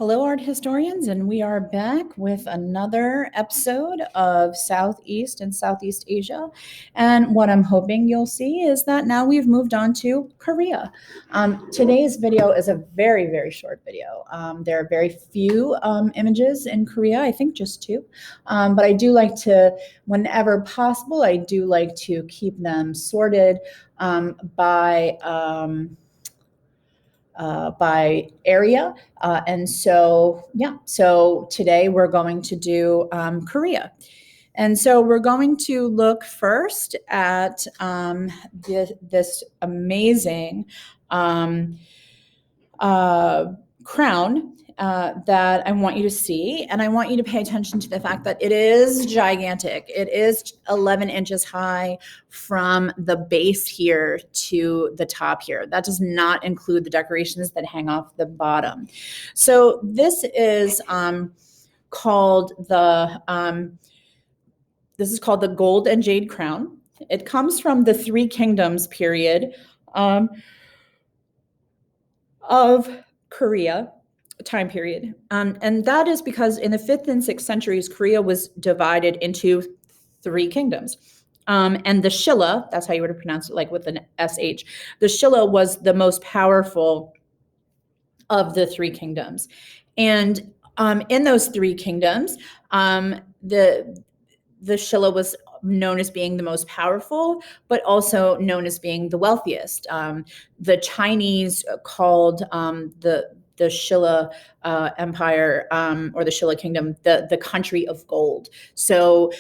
Hello, art historians, and we are back with another episode of Southeast and Southeast Asia. And what I'm hoping you'll see is that now we've moved on to Korea. Today's video is a very, very short video. There are very few images in Korea, I think just two. But I do like to, whenever possible, I do like to keep them sorted by area. And so today we're going to do Korea. And so we're going to look first at this amazing crown that I want you to see. And I want you to pay attention to the fact that it is gigantic. It is 11 inches high from the base here to the top here. That does not include the decorations that hang off the bottom. So this is called the Gold and Jade Crown. It comes from the Three Kingdoms period of Korea time period. And that is because in the 5th and 6th centuries, Korea was divided into three kingdoms. And the Shilla, that's how you would have pronounced it, like with an SH, the Shilla was the most powerful of the three kingdoms. And in those three kingdoms, the Shilla was known as being the most powerful, but also known as being the wealthiest. The Chinese called the Shilla Empire or the Shilla Kingdom the country of gold. So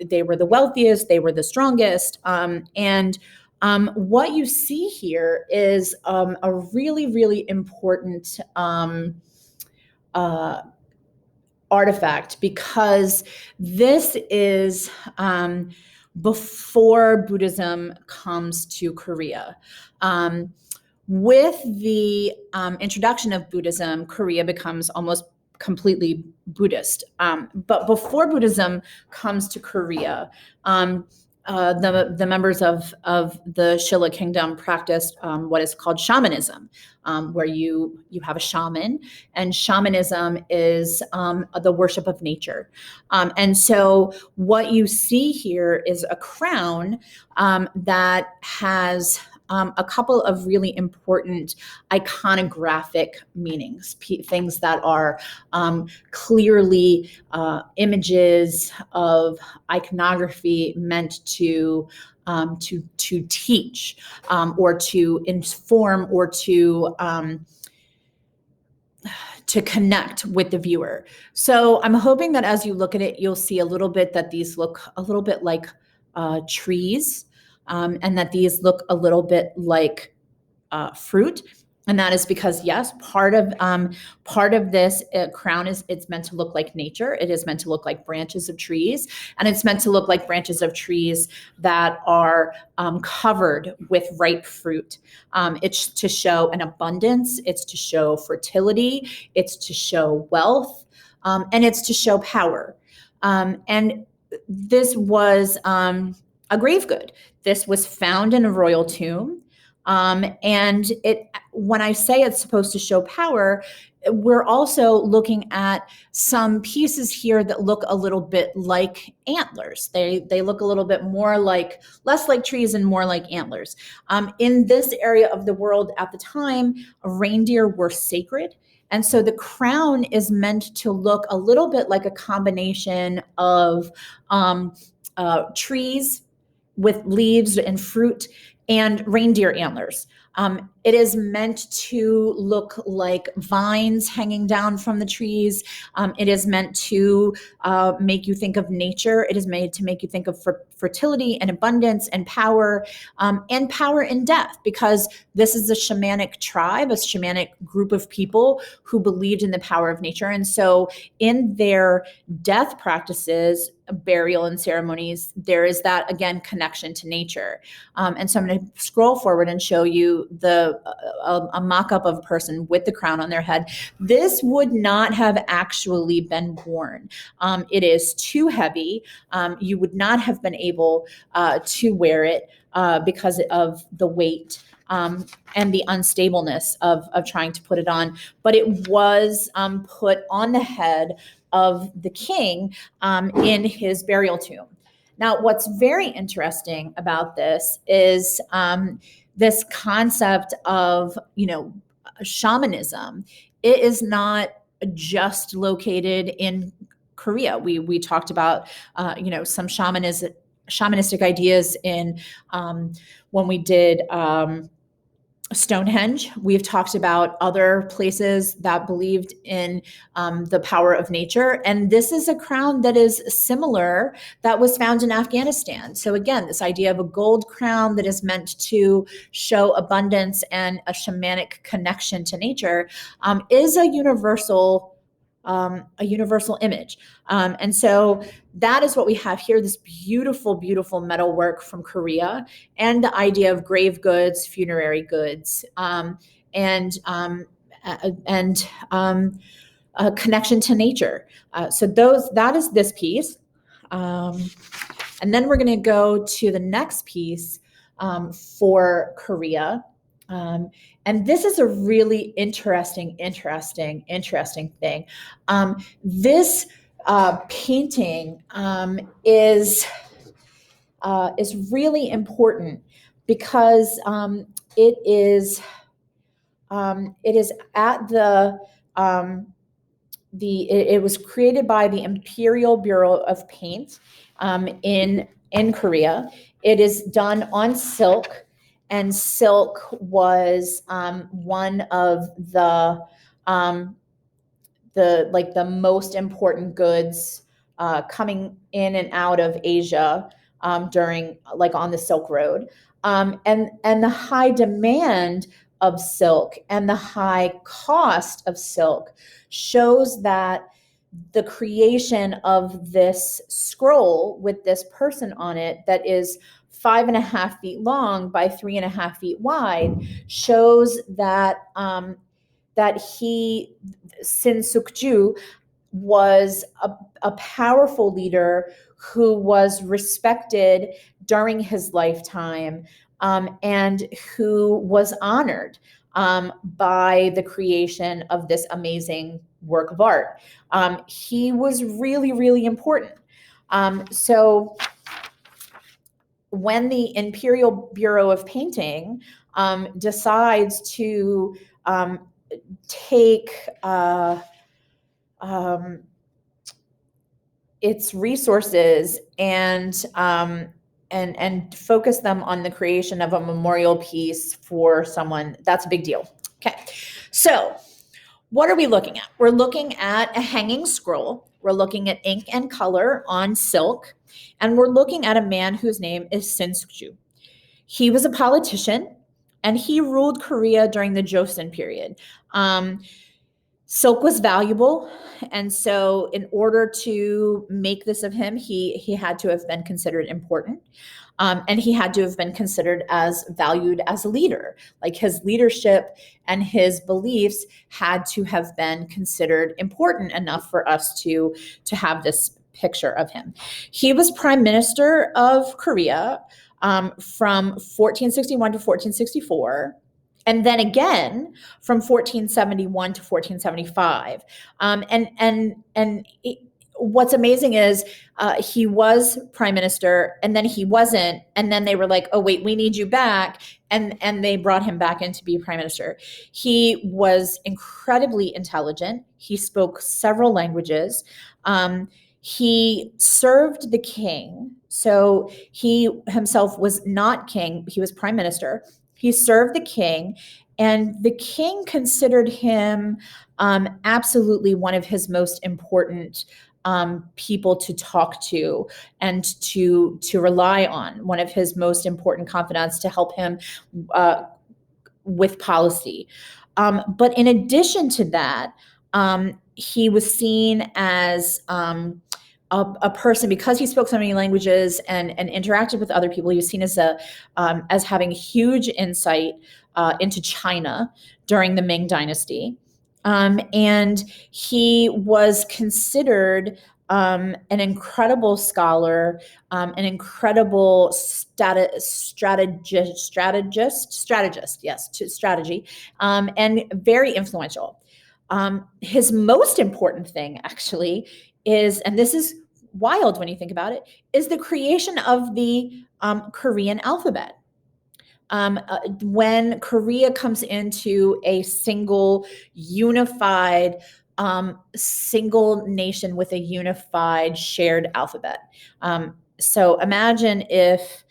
they were the wealthiest, they were the strongest, and what you see here is a really, really important artifact, because this is before Buddhism comes to Korea. With the introduction of Buddhism, Korea becomes almost completely Buddhist. But before Buddhism comes to Korea, the members of the Shilla Kingdom practiced what is called shamanism, where you have a shaman, and shamanism is the worship of nature. And so what you see here is a crown that has a couple of really important iconographic meanings, things that are clearly images of iconography meant to teach or to inform or to connect with the viewer. So I'm hoping that as you look at it, you'll see a little bit that these look a little bit like trees. And that these look a little bit like fruit. And that is because, yes, part of this crown it's meant to look like nature. It is meant to look like branches of trees, and it's meant to look like branches of trees that are covered with ripe fruit. It's to show an abundance. It's to show fertility. It's to show wealth, and it's to show power. And this was a grave good. This was found in a royal tomb. And when I say it's supposed to show power, we're also looking at some pieces here that look a little bit like antlers. They look a little bit less like trees and more like antlers. In this area of the world at the time, reindeer were sacred. And so the crown is meant to look a little bit like a combination of trees with leaves and fruit and reindeer antlers. It is meant to look like vines hanging down from the trees. It is meant to make you think of nature. It is made to make you think of fertility and abundance and power and death, because this is a shamanic tribe, a shamanic group of people who believed in the power of nature. And so in their death practices, burial and ceremonies, there is that, again, connection to nature. And so I'm going to scroll forward and show you a mock-up of a person with the crown on their head. This would not have actually been worn. It is too heavy. You would not have been able to wear it because of the weight. and the unstableness of trying to put it on. But it was put on the head of the king in his burial tomb. Now, what's very interesting about this is this concept of, shamanism. It is not just located in Korea. We talked about, some shamanistic ideas in when we did Stonehenge. We've talked about other places that believed in the power of nature. And this is a crown that is similar that was found in Afghanistan. So again, this idea of a gold crown that is meant to show abundance and a shamanic connection to nature is a universal image. And so that is what we have here, this beautiful, beautiful metal work from Korea, and the idea of grave goods, funerary goods, and a connection to nature. So that is this piece. And then we're going to go to the next piece for Korea. And this is a really interesting thing. This painting is really important because it is at it was created by the Imperial Bureau of Paint in Korea. It is done on silk. And silk was one of the most important goods coming in and out of Asia during on the Silk Road, and the high demand of silk and the high cost of silk shows that the creation of this scroll with this person on it that is 5.5 feet long by 3.5 feet wide shows that Sin Suk-ju was a powerful leader who was respected during his lifetime and who was honored by the creation of this amazing work of art. He was really, really important. So when the Imperial Bureau of Painting decides to take its resources and focus them on the creation of a memorial piece for someone, that's a big deal. Okay, so what are we looking at? We're looking at a hanging scroll. We're looking at ink and color on silk. And we're looking at a man whose name is Sin Suk-ju. He was a politician, and he ruled Korea during the Joseon period. Silk was valuable, and so in order to make this of him, he had to have been considered important, and he had to have been considered as valued as a leader. Like his leadership and his beliefs had to have been considered important enough for us to have this picture of him. He was prime minister of Korea from 1461 to 1464. And then again from 1471 to 1475. What's amazing is he was prime minister, and then he wasn't, and then they were like, oh wait, we need you back, and they brought him back in to be prime minister. He was incredibly intelligent. He spoke several languages. He served the king. So he himself was not king, he was prime minister. He served the king, and the king considered him absolutely one of his most important people to talk to and to rely on, one of his most important confidants to help him with policy. But in addition to that, he was seen as a person, because he spoke so many languages and interacted with other people. He was seen as having huge insight into China during the Ming Dynasty. And he was considered an incredible scholar, an incredible strategist, yes, to strategy, and very influential. His most important thing, actually, is, and this is wild when you think about it, is the creation of the Korean alphabet. When Korea comes into a single, unified, single nation with a unified, shared alphabet. So imagine if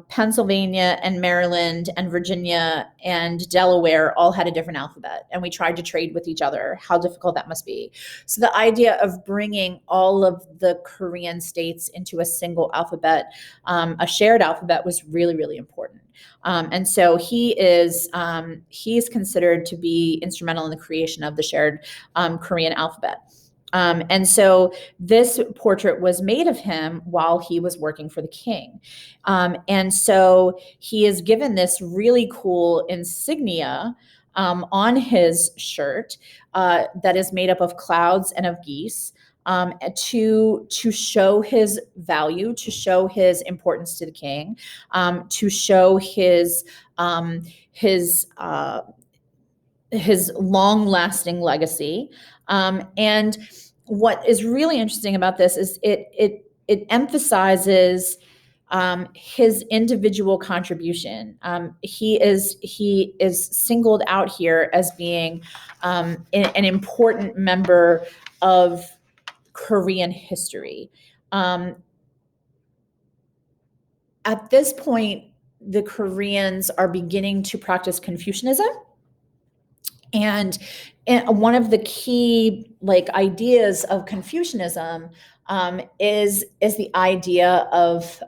Pennsylvania and Maryland and Virginia and Delaware all had a different alphabet and we tried to trade with each other. How difficult that must be. So the idea of bringing all of the Korean states into a single alphabet, a shared alphabet, was really, really important. And so he's considered to be instrumental in the creation of the shared Korean alphabet. And so this portrait was made of him while he was working for the king. And so he is given this really cool insignia on his shirt that is made up of clouds and of geese. To show his value, to show his importance to the king, to show his long-lasting legacy. And what is really interesting about this is it emphasizes his individual contribution. He is singled out here as being an important member of Korean history. At this point, the Koreans are beginning to practice Confucianism. And one of the key ideas of Confucianism is the idea of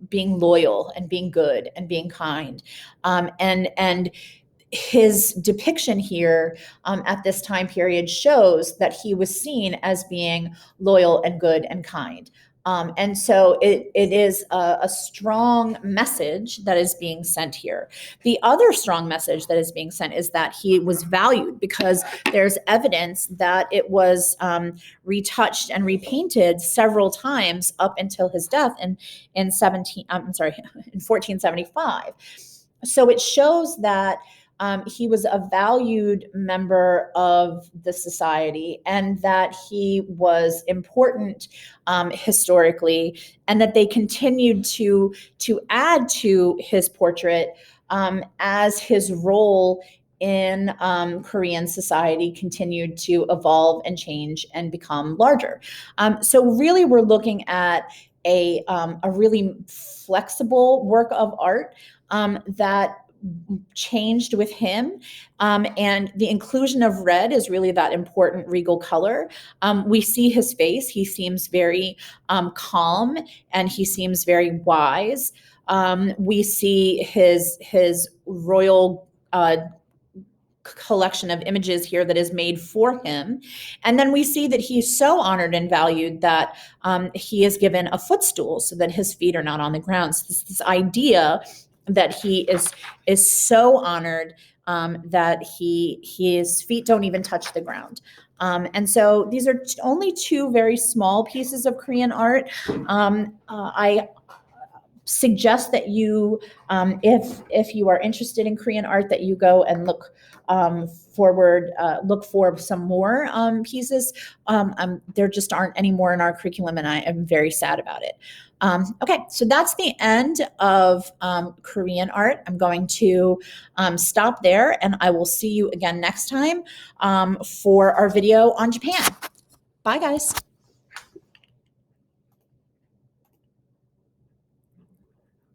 being loyal and being good and being kind. And his depiction here at this time period shows that he was seen as being loyal and good and kind. And so it is a strong message that is being sent here. The other strong message that is being sent is that he was valued, because there's evidence that it was retouched and repainted several times up until his death in 1475. So it shows that he was a valued member of the society, and that he was important historically, and that they continued to add to his portrait as his role in Korean society continued to evolve and change and become larger. So really, we're looking at a really flexible work of art that changed with him, and the inclusion of red is really that important regal color. We see his face. He seems very calm, and he seems very wise. We see his royal collection of images here that is made for him. And then we see that he's so honored and valued that he is given a footstool so that his feet are not on the ground. So this idea that he is so honored that his feet don't even touch the ground. And so these are only two very small pieces of Korean art. I suggest that you, if you are interested in Korean art, that you go and look for some more pieces. There just aren't any more in our curriculum, and I am very sad about it. Okay, so that's the end of Korean art. I'm going to stop there, and I will see you again next time for our video on Japan. Bye, guys.